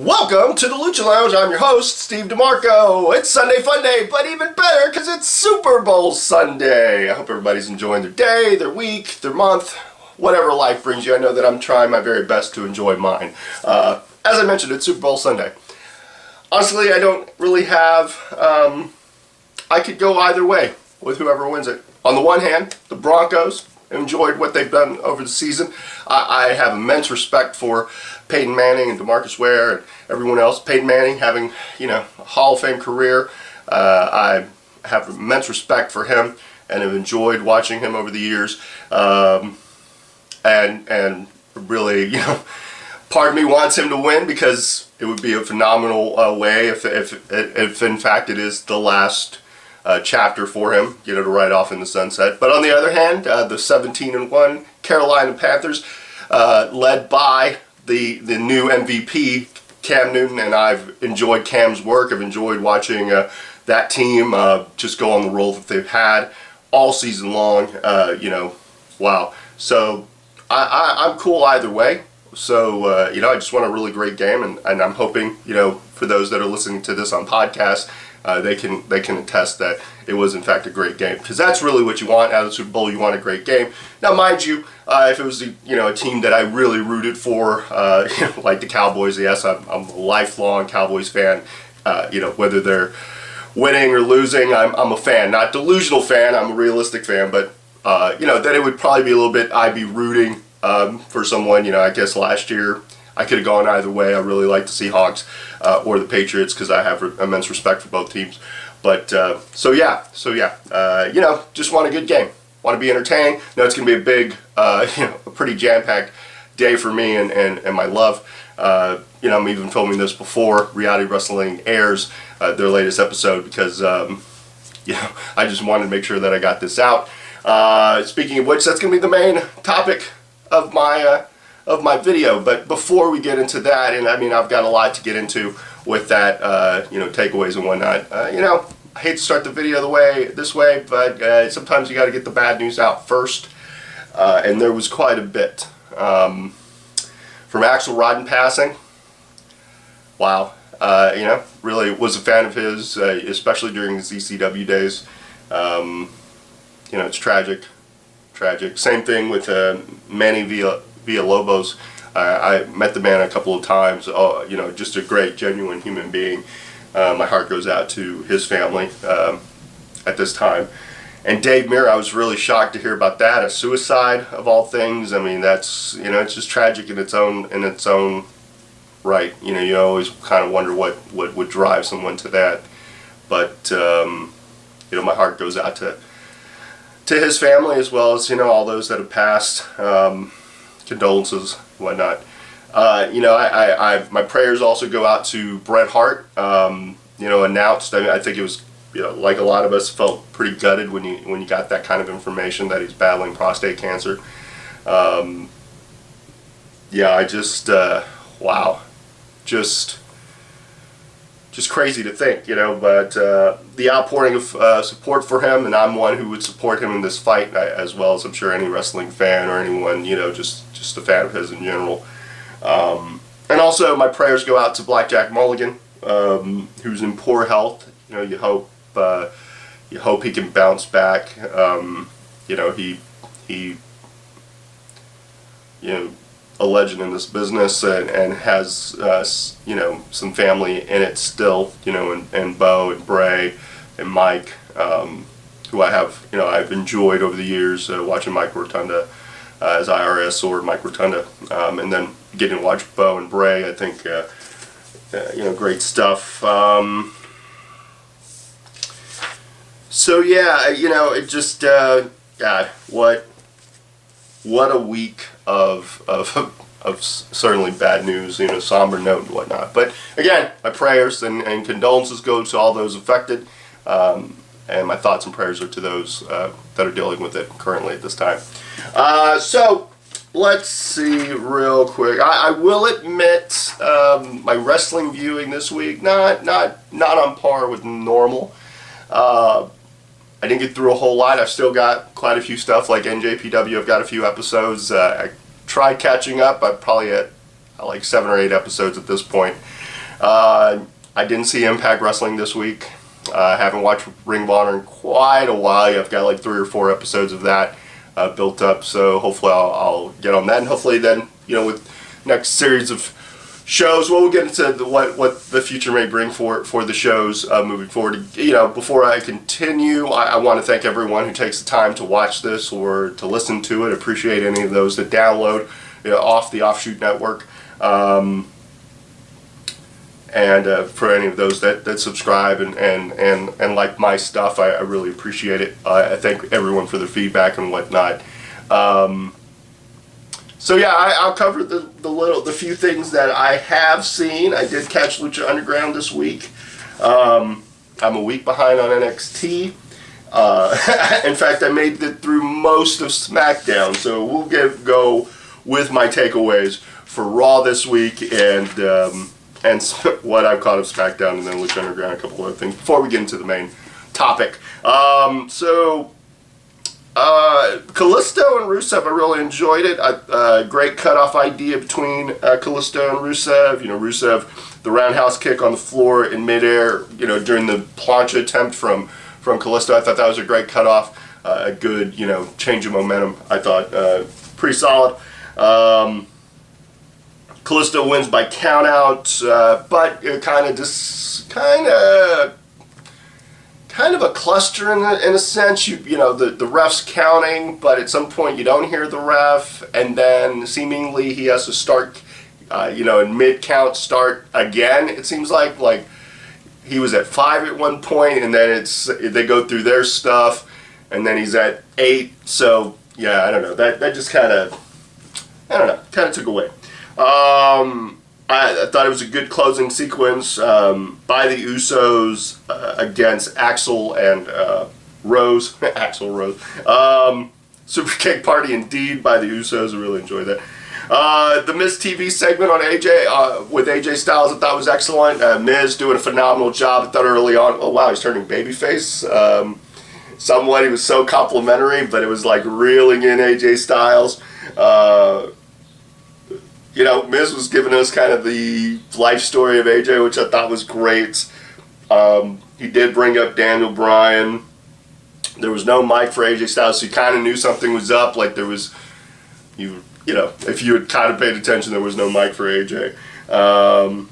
Welcome to the Lucha Lounge. I'm your host, Steve DeMarco. It's Sunday Fun Day, but even better because it's Super Bowl Sunday. I hope everybody's enjoying their day, their week, their month, whatever life brings you. I know that I'm trying my very best to enjoy mine. As I mentioned, it's Super Bowl Sunday. Honestly, I don't really have... I could go either way with whoever wins it. On the one hand, the Broncos enjoyed what they've done over the season. I have immense respect for Peyton Manning and DeMarcus Ware and everyone else. Peyton Manning having, a Hall of Fame career. I have immense respect for him and have enjoyed watching him over the years. And really, part of me wants him to win because it would be a phenomenal way if in fact it is the last chapter for him, to ride off in the sunset. But on the other hand, the 17-1 Carolina Panthers, led by the new MVP Cam Newton, and I've enjoyed Cam's work. I've enjoyed watching that team just go on the roll that they've had all season long. Wow. So I'm cool either way. So I just want a really great game, and I'm hoping for those that are listening to this on podcast. They can attest that it was in fact a great game, because that's really what you want out of the Super Bowl. You want a great game. Now, mind you, if it was a team that I really rooted for, like the Cowboys, yes, I'm a lifelong Cowboys fan. Whether they're winning or losing, I'm a fan. Not delusional fan. I'm a realistic fan. But then it would probably be a little bit. I'd be rooting for someone. I guess last year I could have gone either way. I really like the Seahawks or the Patriots because I have immense respect for both teams. But so yeah, just want a good game. Want to be entertained. No, it's going to be a big, a pretty jam-packed day for me and my love. I'm even filming this before Reality Wrestling airs their latest episode because I just wanted to make sure that I got this out. Speaking of which, that's going to be the main topic of my video. But before we get into that, and I've got a lot to get into with that, takeaways and whatnot. I hate to start the video this way, but sometimes you got to get the bad news out first. And there was quite a bit from Axl Rotten passing. Wow, really was a fan of his, especially during his ECW days. It's tragic. Same thing with Manny Villalobos. I met the man a couple of times. Just a great, genuine human being. My heart goes out to his family at this time. And Dave Mirra, I was really shocked to hear about that. A suicide of all things. That's it's just tragic in its own right. You always kind of wonder what would drive someone to that. But my heart goes out to his family as well as all those that have passed. Condolences, whatnot. My prayers also go out to Bret Hart. Announced. I think it was like a lot of us felt pretty gutted when you got that kind of information that he's battling prostate cancer. I just wow, just crazy to think, but the outpouring of support for him, and I'm one who would support him in this fight, as well as I'm sure any wrestling fan or anyone, just a fan of his in general. And also my prayers go out to Blackjack Mulligan, who's in poor health. You hope he can bounce back. He a legend in this business and has some family in it still, and Bo and Bray and Mike, who I have I've enjoyed over the years, watching Mike Rotunda as IRS or Mike Rotunda, and then getting to watch Bo and Bray. I think great stuff. So yeah, it just God, what a week of certainly bad news, somber note and whatnot. But again, my prayers and condolences go to all those affected, and my thoughts and prayers are to those that are dealing with it currently at this time. So let's see real quick. I will admit my wrestling viewing this week not on par with normal. I didn't get through a whole lot. I've still got quite a few stuff like NJPW. I've got a few episodes. I tried catching up. I'm probably at like 7 or 8 episodes at this point. I didn't see Impact Wrestling this week. I haven't watched Ring of Honor in quite a while. I've got like 3 or 4 episodes of that built up, so hopefully I'll get on that, and hopefully then, with next series of shows, we'll get into what the future may bring for the shows moving forward. Before I continue, I want to thank everyone who takes the time to watch this or to listen to it. Appreciate any of those that download off the Offshoot Network. And for any of those that subscribe and like my stuff, I really appreciate it. I thank everyone for their feedback and whatnot. So yeah, I'll cover the few things that I have seen. I did catch Lucha Underground this week. I'm a week behind on NXT. In fact, I made it through most of SmackDown, so we'll go with my takeaways for Raw this week and what I've caught of SmackDown, and then Lucha Underground, a couple other things before we get into the main topic. Kalisto and Rusev, I really enjoyed it. Great cutoff idea between Kalisto and Rusev. Rusev, the roundhouse kick on the floor in midair, during the plancha attempt from Kalisto. I thought that was a great cutoff. A good, change of momentum. I thought pretty solid. Kalisto wins by countout, but kind of a cluster in a sense. The ref's counting, but at some point you don't hear the ref, and then seemingly he has to start, in mid count start again. It seems like he was at 5 at one point, and then they go through their stuff, and then he's at 8. So yeah, I don't know. That just kind of took away. I thought it was a good closing sequence by the Usos against Axel and Rose. Axel Rose. Super Kick Party indeed by the Usos. I really enjoyed that. The Miz TV segment on AJ with AJ Styles I thought was excellent. Miz doing a phenomenal job. I thought early on, oh wow, he's turning babyface. Somewhat, he was so complimentary, but it was like reeling in AJ Styles. Miz was giving us kind of the life story of AJ, which I thought was great. He did bring up Daniel Bryan. There was no mic for AJ Styles, so you kind of knew something was up. Like there was, if you had kind of paid attention, there was no mic for AJ. And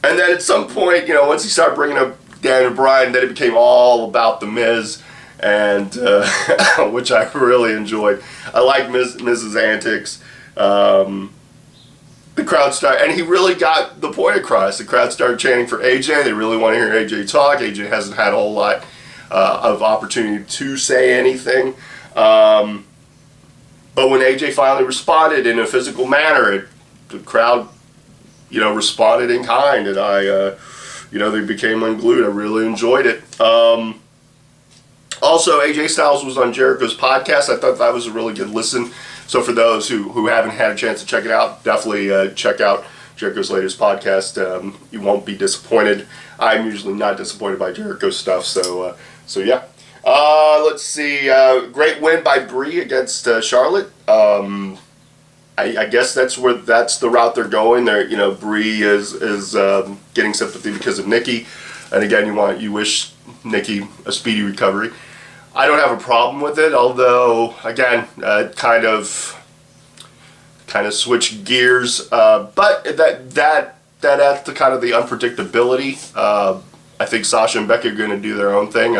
then at some point, once he started bringing up Daniel Bryan, then it became all about the Miz, and which I really enjoyed. I like Miz's antics. The crowd started, and he really got the point across. The crowd started chanting for AJ. They really want to hear AJ talk. AJ hasn't had a whole lot of opportunity to say anything. But when AJ finally responded in a physical manner, the crowd, responded in kind, and they became unglued. I really enjoyed it. Also, AJ Styles was on Jericho's podcast. I thought that was a really good listen. So for those who haven't had a chance to check it out, definitely check out Jericho's latest podcast. You won't be disappointed. I'm usually not disappointed by Jericho's stuff. So yeah. Let's see. Great win by Brie against Charlotte. I guess that's the route they're going. Brie is getting sympathy because of Nikki, and again, you wish Nikki a speedy recovery. I don't have a problem with it, although again, kind of switch gears. But that adds to kind of the unpredictability. I think Sasha and Becky are going to do their own thing.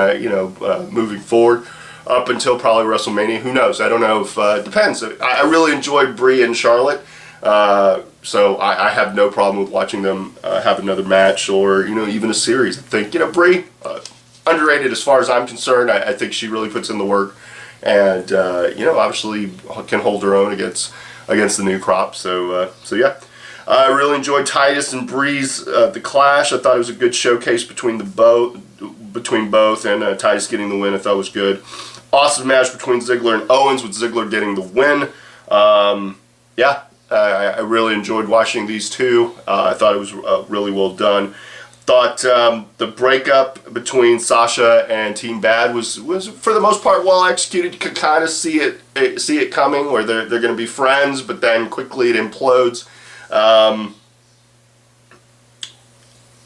Moving forward, up until probably WrestleMania. Who knows? I don't know if depends. I really enjoyed Brie and Charlotte, so I have no problem with watching them have another match or even a series. I think Brie. Underrated as far as I'm concerned. I think she really puts in the work, and obviously can hold her own against the new crop. So yeah, I really enjoyed Titus and Brie's the clash. I thought it was a good showcase between both, and Titus getting the win I thought was good. Awesome match between Ziggler and Owens, with Ziggler getting the win. I really enjoyed watching these two. I thought it was really well done. Thought the breakup between Sasha and Team Bad was for the most part well executed. You could kind of see it coming, where they're going to be friends, but then quickly it implodes.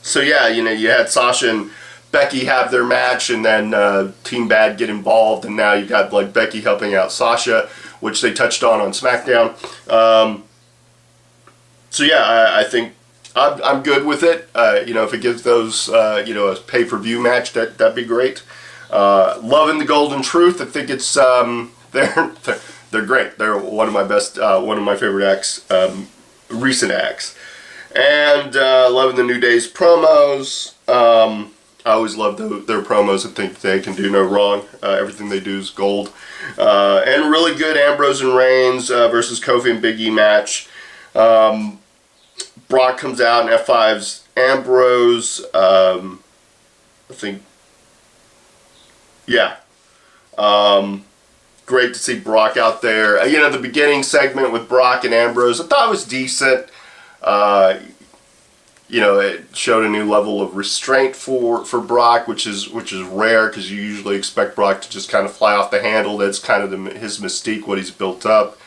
So yeah, you had Sasha and Becky have their match, and then Team Bad get involved, and now you got like Becky helping out Sasha, which they touched on SmackDown. So yeah, I think I'm good with it. If it gives those a pay-per-view match, that'd be great. Loving the Golden Truth. I think it's they're great. They're one of my best, one of my favorite acts, recent acts. And loving the New Day's promos. I always love their promos. I think they can do no wrong. Everything they do is gold. And really good Ambrose and Reigns versus Kofi and Big E match. Brock comes out and F5's Ambrose. I think, yeah. Great to see Brock out there. The beginning segment with Brock and Ambrose, I thought was decent. It showed a new level of restraint for Brock, which is rare because you usually expect Brock to just kind of fly off the handle. That's kind of his mystique, what he's built up.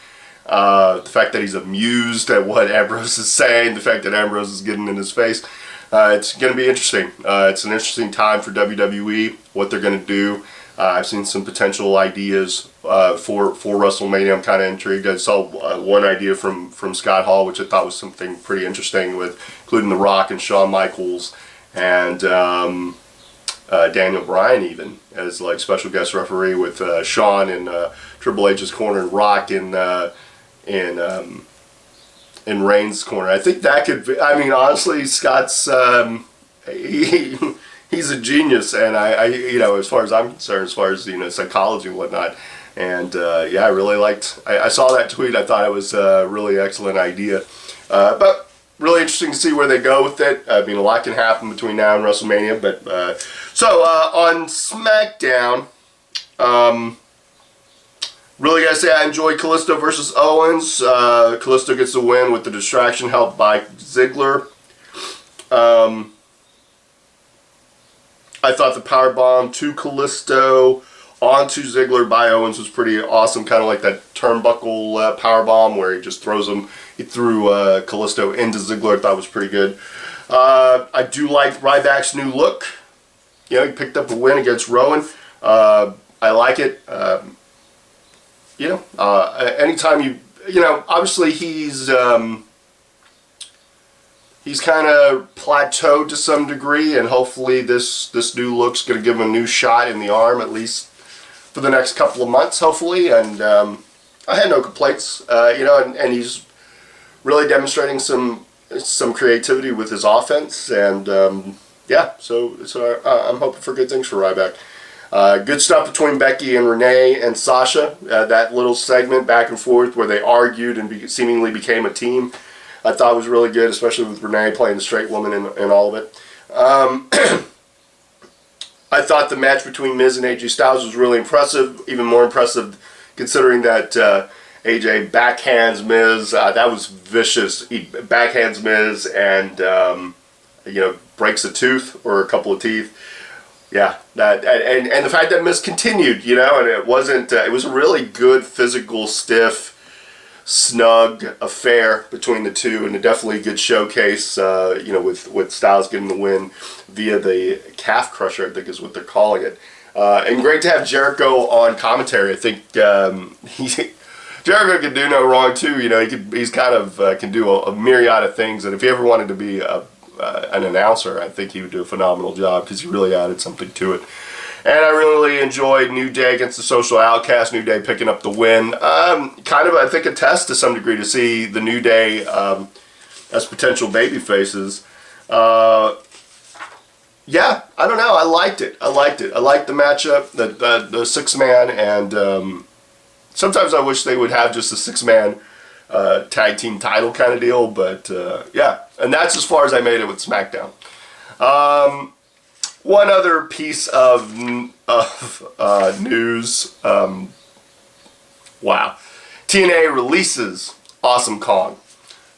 The fact that he's amused at what Ambrose is saying, the fact that Ambrose is getting in his face. It's going to be interesting. It's an interesting time for WWE, what they're going to do. I've seen some potential ideas for WrestleMania. I'm kind of intrigued. I saw one idea from Scott Hall, which I thought was something pretty interesting, with including The Rock and Shawn Michaels and Daniel Bryan even as like special guest referee, with Shawn in Triple H's corner and Rock in Reigns' corner. I think that could be, honestly, Scott's he's a genius, and I as far as I'm concerned, as far as psychology and whatnot, and I really liked. I saw that tweet. I thought it was a really excellent idea, but really interesting to see where they go with it. A lot can happen between now and WrestleMania. But on SmackDown, really gotta say I enjoyed Kalisto versus Owens. Kalisto gets the win with the distraction helped by Ziggler. I thought the powerbomb to Kalisto onto Ziggler by Owens was pretty awesome, kind of like that turnbuckle powerbomb where he just throws him. He threw Kalisto into Ziggler. I thought was pretty good. I do like Ryback's new look. He picked up a win against Rowan. I like it. Anytime obviously he's kind of plateaued to some degree, and hopefully this new look's going to give him a new shot in the arm, at least for the next couple of months, hopefully. And I had no complaints, and he's really demonstrating some creativity with his offense, and so I'm hoping for good things for Ryback. Good stuff between Becky and Renee and Sasha. That little segment back and forth where they argued and seemingly became a team, I thought was really good, especially with Renee playing the straight woman in all of it. I thought the match between Miz and AJ Styles was really impressive, even more impressive considering that AJ backhands Miz. That was vicious. He backhands Miz and breaks a tooth or a couple of teeth. Yeah, and the fact that Miz continued, and it wasn't. It was a really good physical, stiff, snug affair between the two, and a definitely good showcase. With Styles getting the win via the calf crusher, I think is what they're calling it. And great to have Jericho on commentary. I think Jericho can do no wrong too. He's kind of can do a myriad of things, and if he ever wanted to be an announcer, I think he would do a phenomenal job because he really added something to it. And I really enjoyed New Day against the Social Outcast. New Day picking up the win. Kind of, I think, a test to some degree to see the New Day as potential baby faces. I don't know. I liked it. I liked the matchup, the six-man, and sometimes I wish they would have just a six-man tag team title kind of deal, but and that's as far as I made it with SmackDown. One other piece of news. Wow. TNA releases Awesome Kong.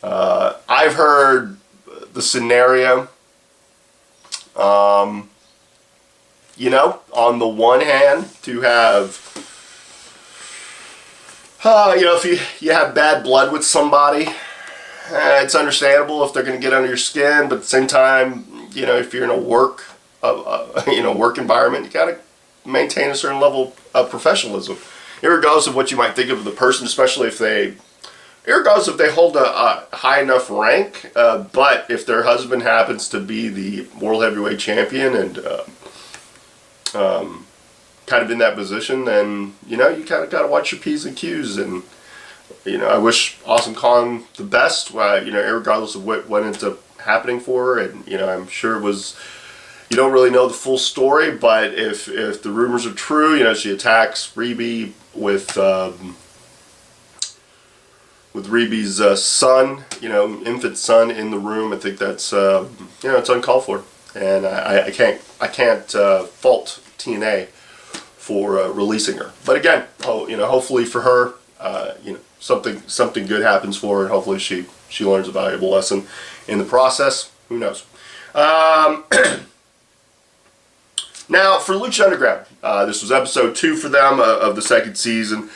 I've heard the scenario. On the one hand, to have, if you have bad blood with somebody, it's understandable if they're going to get under your skin, but at the same time, if you're in a work environment, you got to maintain a certain level of professionalism, regardless of what you might think of the person, especially regardless if they hold a high enough rank. But if their husband happens to be the world heavyweight champion and kind of in that position, then you kind of got to watch your P's and Q's. And I wish Awesome Kong the best. Regardless of what ends up happening for her, and I'm sure it was. You don't really know the full story, but if the rumors are true, she attacks Reby with Reby's son, infant son in the room. I think that's it's uncalled for, and I can't fault TNA for releasing her. But again, hopefully for her, something good happens for her, and hopefully she learns a valuable lesson in the process. Who knows? Now, for Lucha Underground, this was episode 2 for them of the second season.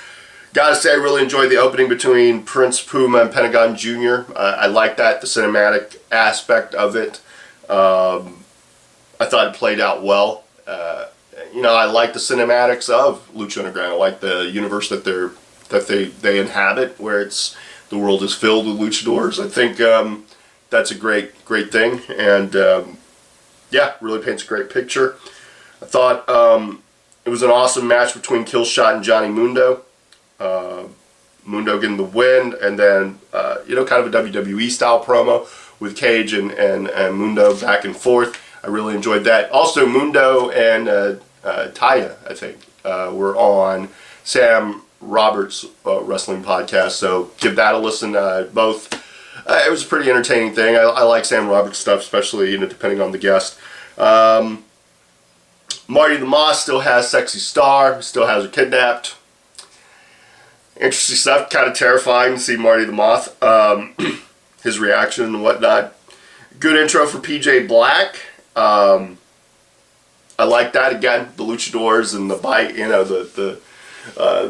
Gotta say, I really enjoyed the opening between Prince Puma and Pentagon Jr. I like that, the cinematic aspect of it. I thought it played out well. I like the cinematics of Lucha Underground. I like the universe that they inhabit, where the world is filled with luchadors. I think that's a great thing, and really paints a great picture. I thought it was an awesome match between Killshot and Johnny Mundo. Mundo getting the win, and then kind of a WWE style promo with Cage and Mundo back and forth. I really enjoyed that. Also, Mundo and Taya, I think, were on Sam Roberts' wrestling podcast, so give that a listen. Both, it was a pretty entertaining thing. I like Sam Roberts stuff, especially depending on the guest. Marty the Moss still has Sexy Star, still has her kidnapped. Interesting stuff, kind of terrifying to see Marty the Moth, his reaction and whatnot. Good intro for PJ Black. I like that. Again, the luchadors and the bike, the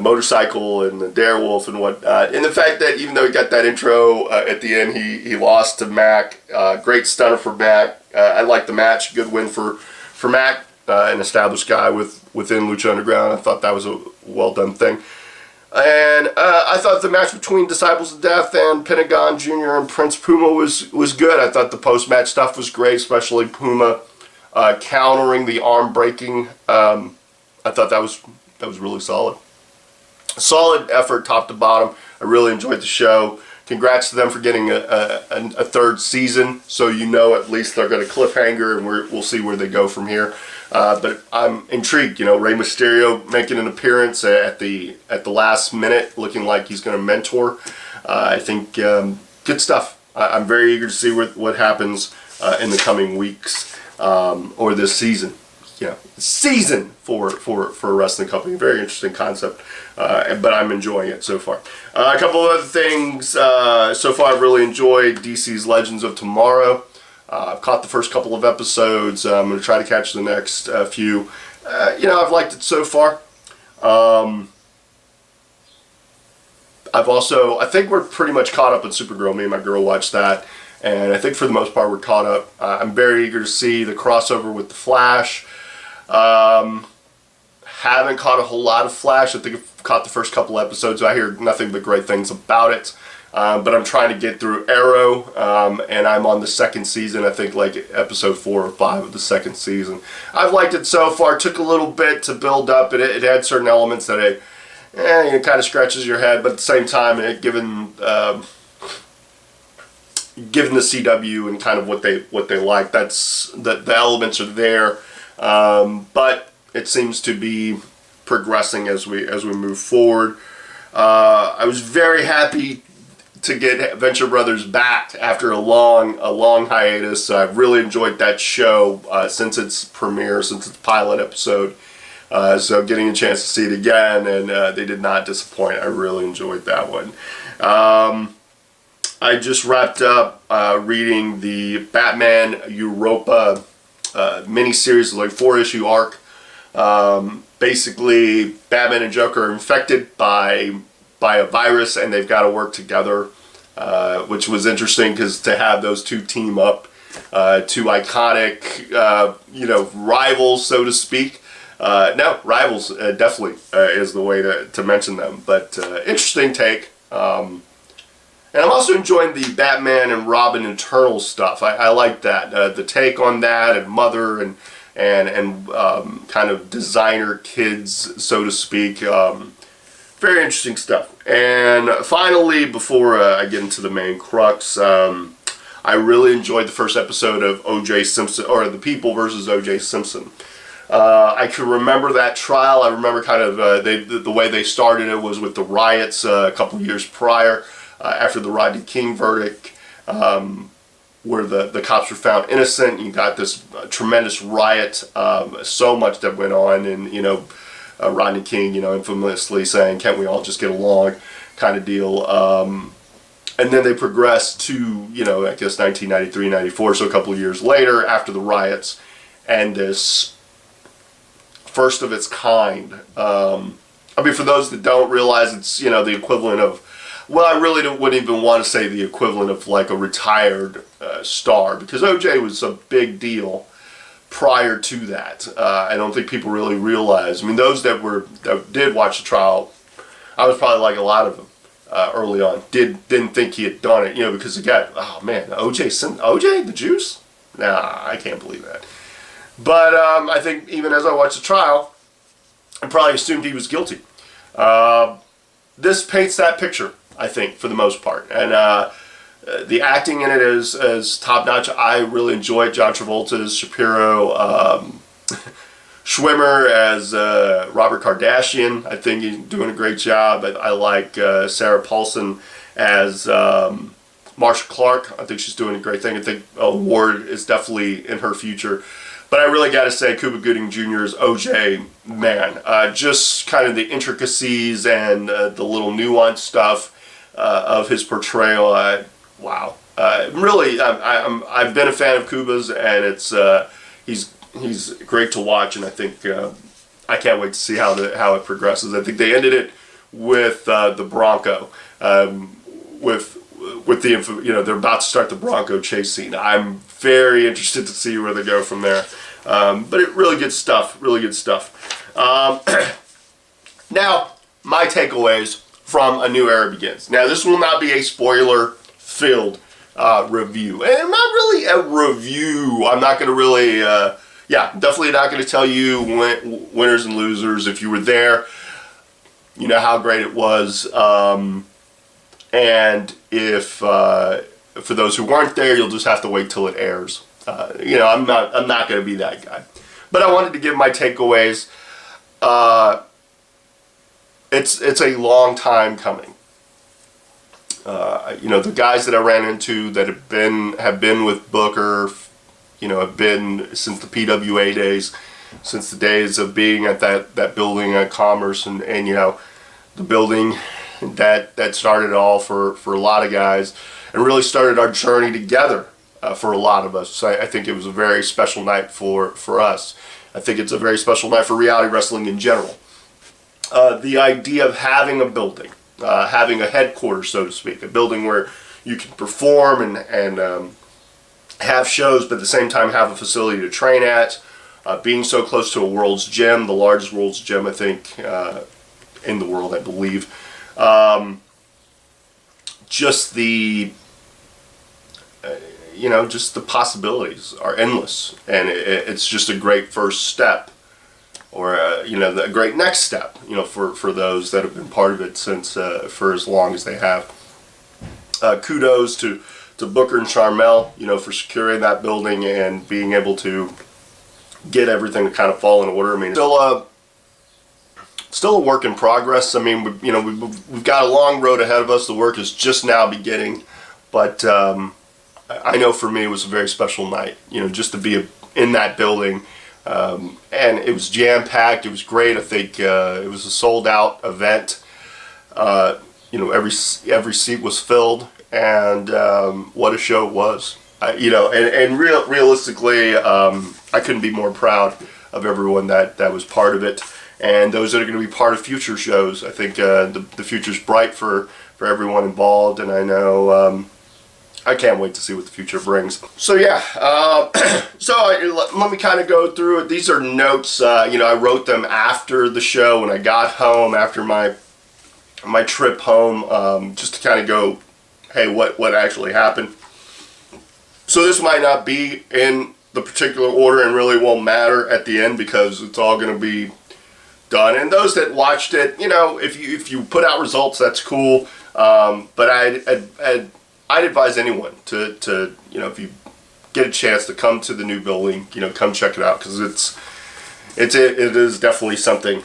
motorcycle and the Darewolf and whatnot. And the fact that even though he got that intro at the end, he lost to Mac. Great stunner for Mac. I like the match. Good win for Mac. An established guy within Lucha Underground. I thought that was a well done thing. And I thought the match between Disciples of Death and Pentagon Jr. and Prince Puma was good. I thought the post-match stuff was great, especially Puma countering the arm breaking. I thought that was really solid. Solid effort top to bottom. I really enjoyed the show. Congrats to them for getting a third season, so at least they're going to cliffhanger, and we'll see where they go from here. But I'm intrigued. Rey Mysterio making an appearance at the last minute, looking like he's going to mentor. I think good stuff. I'm very eager to see what happens in the coming weeks or this season. Season for a wrestling company. Very interesting concept, but I'm enjoying it so far. A couple of other things. So far, I've really enjoyed DC's Legends of Tomorrow. I've caught the first couple of episodes. I'm going to try to catch the next few. I've liked it so far. I think we're pretty much caught up with Supergirl. Me and my girl watched that, and I think for the most part we're caught up. I'm very eager to see the crossover with The Flash. Haven't caught a whole lot of Flash. I think I've caught the first couple episodes. I hear nothing but great things about it. But I'm trying to get through Arrow, and I'm on the second season, I think like episode 4 or 5 of the second season. I've liked it so far. It took a little bit to build up. It had certain elements that it kind of scratches your head, but at the same time, given the CW and kind of what they like, that's the elements are there. But it seems to be progressing as we move forward. I was very happy to get Venture Brothers back after a long hiatus. I've really enjoyed that show since its premiere, since its pilot episode. So getting a chance to see it again, and they did not disappoint. I really enjoyed that one. I just wrapped up reading the Batman Europa miniseries, like 4-issue arc. Basically, Batman and Joker are infected by a virus, and they've got to work together which was interesting because to have those two team up, two iconic, rivals, so to speak. No, rivals definitely is the way to mention them. But interesting take. And I'm also enjoying the Batman and Robin Eternal stuff. I like that. The take on that, and Mother, and kind of designer kids, so to speak. Very interesting stuff. And finally, before I get into the main crux, I really enjoyed the first episode of O.J. Simpson, or The People versus O.J. Simpson. I can remember that trial. I remember kind of the way they started it was with the riots a couple of years prior, after the Rodney King verdict, where the cops were found innocent. You got this tremendous riot, so much that went on, and Rodney King, infamously saying, "Can't we all just get along?" kind of deal. And then they progressed to, I guess 1993, 94, so a couple of years later, after the riots, and this first of its kind. For those that don't realize, it's, the equivalent of, well, I really wouldn't even want to say the equivalent of like a retired star, because OJ was a big deal prior to that. I don't think people really realize. Those that did watch the trial, I was probably like a lot of them early on, didn't think he had done it, because again, oh man, OJ the Juice? Nah, I can't believe that. But I think even as I watched the trial, I probably assumed he was guilty. This paints that picture, I think, for the most part. And the acting in it is top-notch. I really enjoyed John Travolta as Shapiro. Schwimmer as Robert Kardashian. I think he's doing a great job. I like Sarah Paulson as Marsha Clark. I think she's doing a great thing. I think Ward is definitely in her future. But I really got to say, Cuba Gooding Jr. is OJ, man. Just kind of the intricacies and the little nuanced stuff of his portrayal. Wow. Really, I've been a fan of Cuba's, and it's he's great to watch, and I think I can't wait to see how it progresses. I think they ended it with the Bronco, with the they're about to start the Bronco chase scene. I'm very interested to see where they go from there. But really good stuff. Really good stuff. Now, my takeaways from A New Era Begins. Now, this will not be a spoiler-filled review, and not really a review. I'm not going to really. Definitely not going to tell you winners and losers. If you were there, you know how great it was. And if for those who weren't there, you'll just have to wait till it airs. I'm not going to be that guy. But I wanted to give my takeaways. It's a long time coming. The guys that I ran into that have been with Booker, have been since the PWA days, since the days of being at that building at Commerce, and the building that started it all for a lot of guys, and really started our journey together for a lot of us. So I think it was a very special night for us. I think it's a very special night for reality wrestling in general. The idea of having a building, having a headquarters, so to speak, a building where you can perform and have shows, but at the same time have a facility to train at, being so close to a World's Gym, the largest World's Gym, I think, in the world, I believe. Just the possibilities are endless, and it's just a great first step, or a great next step, for those that have been part of it since for as long as they have. Kudos to Booker and Sharmell, for securing that building and being able to get everything to kind of fall in order. Still a work in progress. We've got a long road ahead of us. The work is just now beginning, but I know for me it was a very special night. Just to be in that building, and it was jam-packed. It was great. I think it was a sold-out event. Every seat was filled. And what a show it was, realistically, I couldn't be more proud of everyone that was part of it, and those that are going to be part of future shows. I think the future's bright for for everyone involved, and I know I can't wait to see what the future brings. So yeah, let me kind of go through it. These are notes. I wrote them after the show when I got home after my trip home, just to kind of go, hey, what actually happened. So this might not be in the particular order and really won't matter at the end because it's all going to be done. And those that watched it, if you put out results, that's cool. But I'd advise anyone to if you get a chance to come to the new building, come check it out because it is definitely something.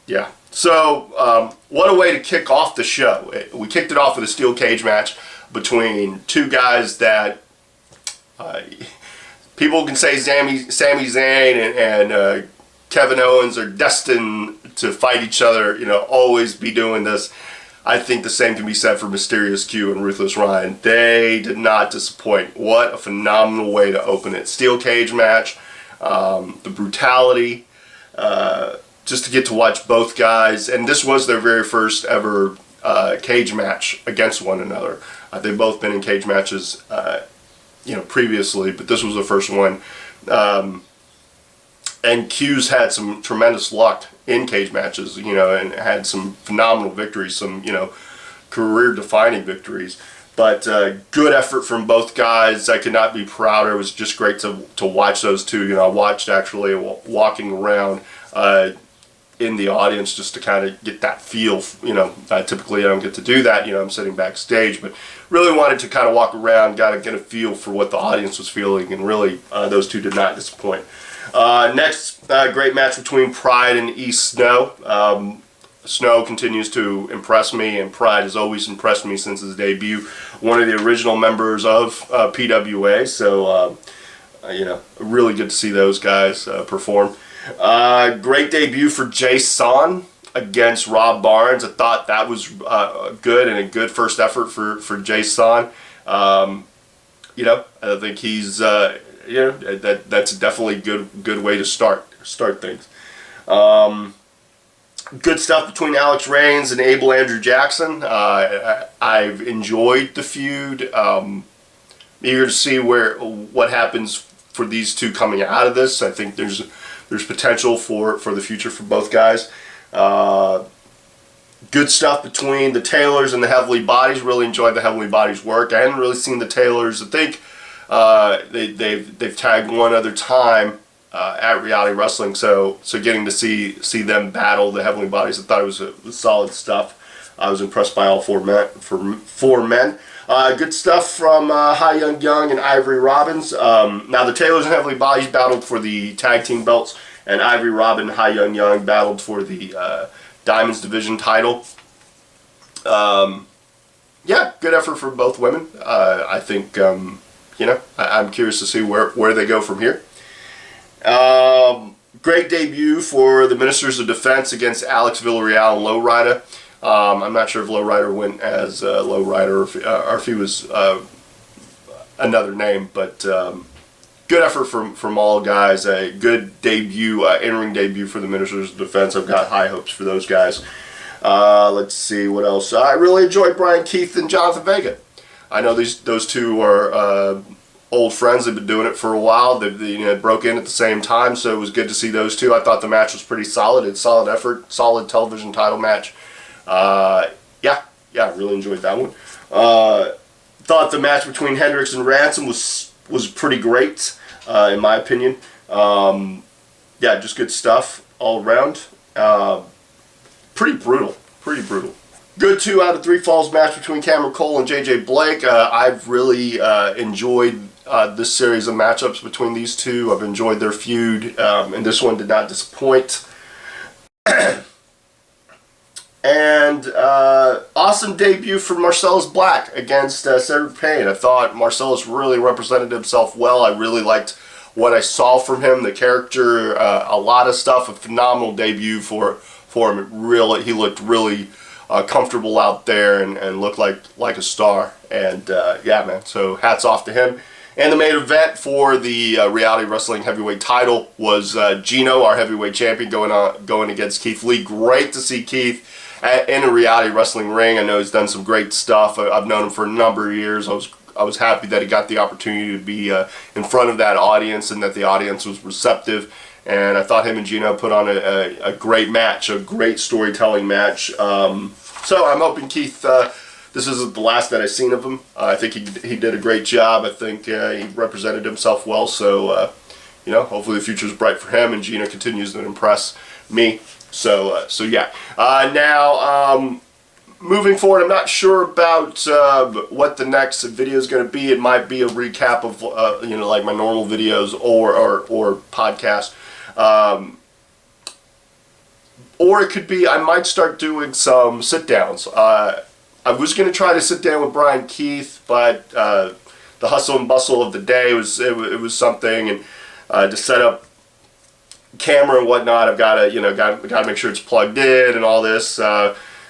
Yeah. So what a way to kick off the show. We kicked it off with a steel cage match between two guys that people can say Sami Zayn and Kevin Owens are destined to fight each other, always be doing this. I think the same can be said for Mysterious Q and Ruthless Ryan. They did not disappoint. What a phenomenal way to open it. Steel cage match, the brutality, just to get to watch both guys. And this was their very first ever cage match against one another. They've both been in cage matches previously, but this was the first one. And Q's had some tremendous luck in cage matches, and had some phenomenal victories, some, career-defining victories. But good effort from both guys. I could not be prouder. It was just great to watch those two. I watched actually walking around in the audience just to kind of get that feel. Typically I don't get to do that. I'm sitting backstage, but really wanted to kind of walk around, got to get a feel for what the audience was feeling, and really those two did not disappoint. Next, great match between Pride and East Snow. Snow continues to impress me, and Pride has always impressed me since his debut. One of the original members of PWA, so really good to see those guys perform. Great debut for Jason against Rob Barnes. I thought that was good and a good first effort for Jason. I think he's that's definitely good way to start things. Good stuff between Alex Reigns and Abel Andrew Jackson. I've enjoyed the feud. Eager to see what happens for these two coming out of this. I think there's potential for the future for both guys. Good stuff between the Taylors and the Heavenly Bodies. Really enjoyed the Heavenly Bodies work. I hadn't really seen the Taylors. I think they've tagged one other time at Reality Wrestling, so getting to see them battle the Heavenly Bodies, I thought it was solid stuff. I was impressed by all four men. Good stuff from Hai Young and Ivory Robbins. Now the Taylors and Heavenly Bodies battled for the tag team belts, and Ivory Robbins and Hai Young battled for the Diamonds Division title. Good effort for both women. I think I'm curious to see where they go from here. Great debut for the Ministers of Defense against Alex Villarreal and Lowrider. I'm not sure if Lowrider went as Lowrider or if he was another name, but good effort from all guys. A good debut, in-ring debut for the Ministers of Defense. I've got high hopes for those guys. Let's see what else. I really enjoyed Brian Keith and Jonathan Vega. I know those two are old friends. They've been doing it for a while. They broke in at the same time, so it was good to see those two. I thought the match was pretty solid. It's solid effort, solid television title match. I really enjoyed that one. Thought the match between Hendricks and Ransom was pretty great, in my opinion. Just good stuff all around. Pretty brutal. Good 2 out of 3 falls match between Cameron Cole and JJ Blake. I've really enjoyed this series of matchups between these two. I've enjoyed their feud, and this one did not disappoint. And awesome debut for Marcellus Black against Cedric Payne. I thought Marcellus really represented himself well. I really liked what I saw from him, the character, a lot of stuff. A phenomenal debut for him. He looked really comfortable out there and looked like a star. And man, so hats off to him. And the main event for the Reality Wrestling Heavyweight title was Gino, our heavyweight champion, going against Keith Lee. Great to see Keith in a reality wrestling ring. I know he's done some great stuff. I've known him for a number of years. I was happy that he got the opportunity to be in front of that audience and that the audience was receptive. And I thought him and Gino put on a great match, a great storytelling match. So I'm hoping Keith, this isn't the last that I've seen of him. I think he did a great job. I think he represented himself well. So, hopefully the future's bright for him, and Gino continues to impress me. So yeah. Now, moving forward, I'm not sure about what the next video is going to be. It might be a recap of, like my normal videos or podcast. Or it could be, I might start doing some sit-downs. I was going to try to sit down with Brian Keith, but the hustle and bustle of the day it was something, and to set up camera and whatnot, I've got to make sure it's plugged in and all this.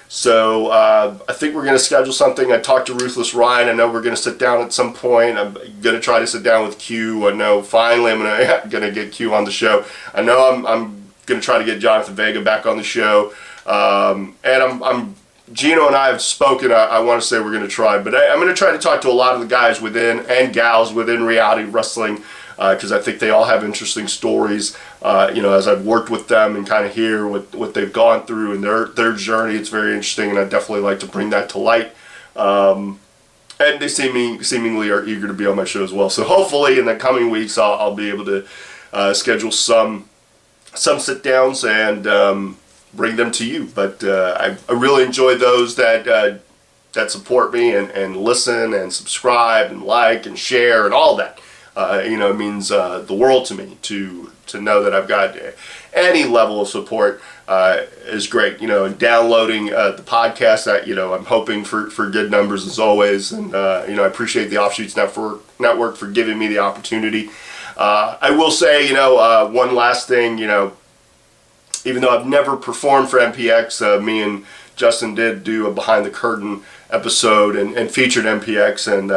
So I think we're going to schedule something. I talked to Ruthless Ryan. I know we're going to sit down at some point. I'm going to try to sit down with Q. I know finally I'm going to get Q on the show. I know I'm going to try to get Jonathan Vega back on the show. And Gino and I have spoken. I want to say we're going to try, but I'm going to try to talk to a lot of the guys within and gals within reality wrestling, because I think they all have interesting stories. As I've worked with them and kind of hear what they've gone through and their journey, it's very interesting, and I definitely like to bring that to light. And they seemingly are eager to be on my show as well. So hopefully in the coming weeks I'll be able to schedule some sit-downs and bring them to you. But I really enjoy those that support me and listen and subscribe and like and share and all that. It means the world to me to know that I've got any level of support is great. And downloading the podcast, I'm hoping for good numbers as always. And I appreciate the Offshoots Network for giving me the opportunity. I will say, one last thing, even though I've never performed for MPX, me and Justin did do a behind the curtain episode and featured MPX, and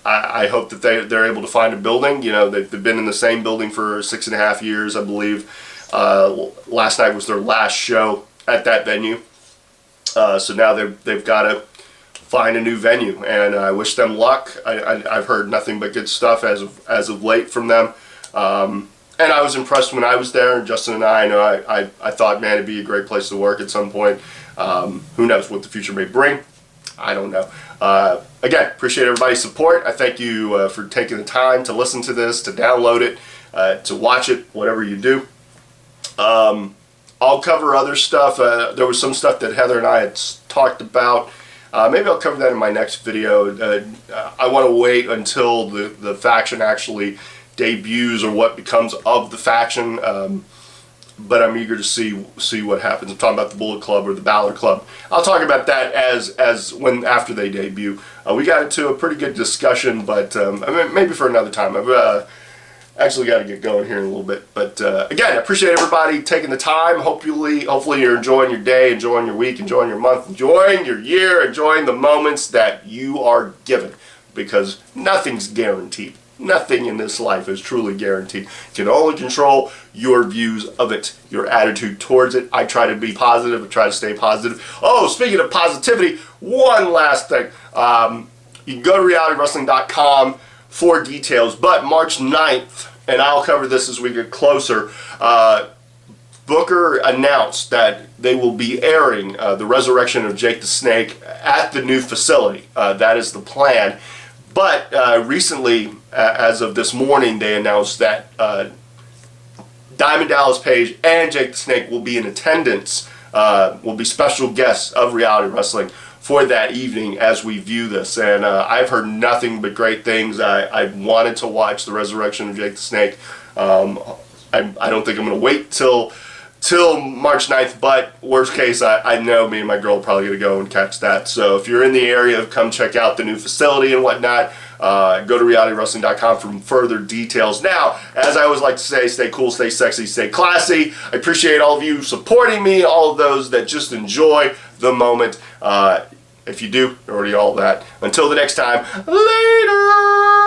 I hope that they're able to find a building. They've been in the same building for 6.5 years, I believe. Last night was their last show at that venue. So now they've got to find a new venue, and I wish them luck. I've heard nothing but good stuff as of late from them. And I was impressed when I was there, and Justin and I thought, man, it'd be a great place to work at some point. Who knows what the future may bring? I don't know. Again, appreciate everybody's support. I thank you for taking the time to listen to this, to download it, to watch it, whatever you do. I'll cover other stuff. There was some stuff that Heather and I had talked about. Maybe I'll cover that in my next video. I want to wait until the faction actually debuts or what becomes of the faction. But I'm eager to see what happens. I'm talking about the Bullet Club or the Balor Club. I'll talk about that after they debut. We got into a pretty good discussion, but maybe for another time. I've actually got to get going here in a little bit. But again, I appreciate everybody taking the time. Hopefully you're enjoying your day, enjoying your week, enjoying your month, enjoying your year, enjoying the moments that you are given, because nothing's guaranteed. Nothing in this life is truly guaranteed. You can only control your views of it, your attitude towards it. I try to be positive. I try to stay positive. Oh, speaking of positivity, one last thing. You can go to realitywrestling.com for details. But March 9th, and I'll cover this as we get closer, Booker announced that they will be airing the resurrection of Jake the Snake at the new facility. That is the plan. But recently, as of this morning, they announced that Diamond Dallas Page and Jake the Snake will be in attendance, will be special guests of Reality Wrestling for that evening as we view this. And I've heard nothing but great things. I wanted to watch the resurrection of Jake the Snake. I don't think I'm going to wait till March 9th, but worst case, I know me and my girl are probably going to go and catch that. So if you're in the area, come check out the new facility and whatnot. Go to realitywrestling.com for further details. Now, as I always like to say, stay cool, stay sexy, stay classy. I appreciate all of you supporting me, all of those that just enjoy the moment. If you do, already all that. Until the next time, later!